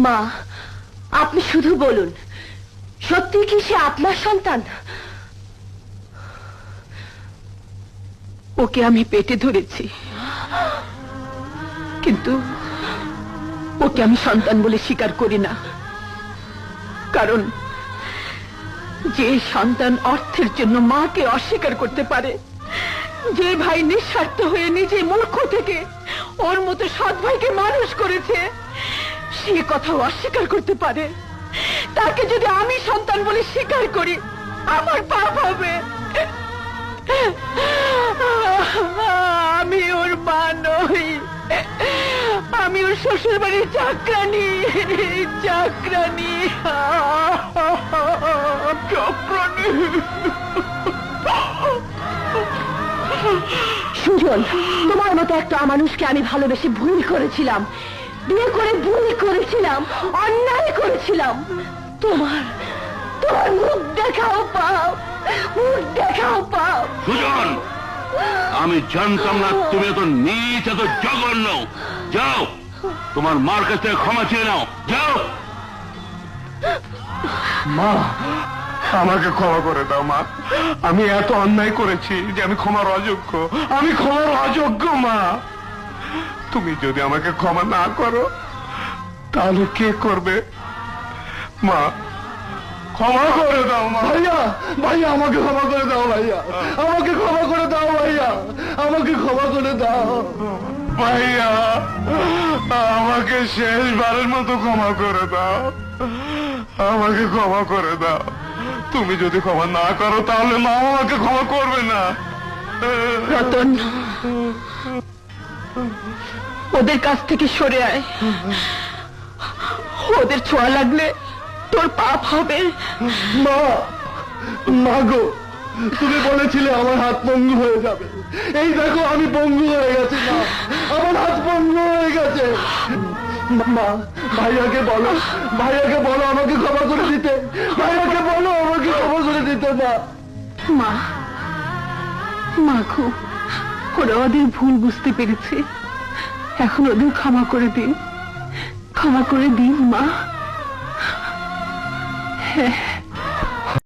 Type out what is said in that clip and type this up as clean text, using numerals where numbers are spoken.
মা, আপনি শুধু বলুন, সত্যি কি সে আপনার সন্তান? ওকে আমি পেটে ধরেছি, কিন্তু ওকে আমি সন্তান বলে স্বীকার করি না। কারণ যে সন্তান অর্থের জন্য মাকে অস্বীকার করতে পারে, যে ভাই নিঃস্বার্থ হয়ে নিজে মূর্খ থেকে ওর মতো সৎ ভাইকে মানুষ করেছে, সে কথা অস্বীকার করতে পারে, তাকে যদি আমি সন্তান বলে স্বীকার করি আমার পাপ হবে। আমি ওর মা নই, আমি ওর শ্বশুর বাড়ির চাকরানি। চাকরানি চাকরানি। সুজন, তোমার মতো একটা মানুষকে আমি ভালোবেসে ভুল করেছিলাম, বিয়ে করে ভুল করেছিলাম, অন্যায় করেছিলাম। তোমার তোমার মুখ দেখাও পাও, মুখ দেখাও পাও। সুজন, আমি জানতাম না তুমি এত নীচ, এত জঘন্য। যাও, তোমার মার কাছ থেকে ক্ষমা চেয়ে নাও, যাও। মা, আমাকে ক্ষমা করে দাও মা। আমি এত অন্যায় করেছি যে আমি ক্ষমার অযোগ্য, আমি ক্ষমার অযোগ্য মা। তুমি যদি আমাকে ক্ষমা না করো তাহলে কে করবে? মা, ক্ষমা করে দাও মা। ভাইয়া, ভাইয়া আমাকে ক্ষমা করে দাও ভাইয়া, আমাকে ক্ষমা করে দাও ভাইয়া, আমাকে ক্ষমা করে দাও ভাইয়া, আমাকে শেষবারের মতো ক্ষমা করে দাও, আমাকে ক্ষমা করে দাও। তুমি যদি ক্ষমা না করো তাহলে মা আমাকে ক্ষমা করবে না। রতন, ওদের কাছ থেকে সরে আয়, ওদের ছোঁয়া লাগলে তোর পাপ হবে। মা, মা গো, তুমি বলেছিলে আমার হাত পঙ্গু হয়ে যাবে, এই দেখো আমি পঙ্গু হয়ে গেছি মা, আমার হাত পঙ্গু হয়ে গেছে। মা, ভাইয়াকে বলো, ভাইয়াকে বলো আমাকে ক্ষমা করে দিতে, ভাইয়াকে বলো আমাকে ক্ষমা করে দিতে। মা, মা, মা গো, ওরা ওদের ভুল বুঝতে পেরেছে, এখন ওদের ক্ষমা করে দিন, ক্ষমা করে দিন মা। হ্যাঁ।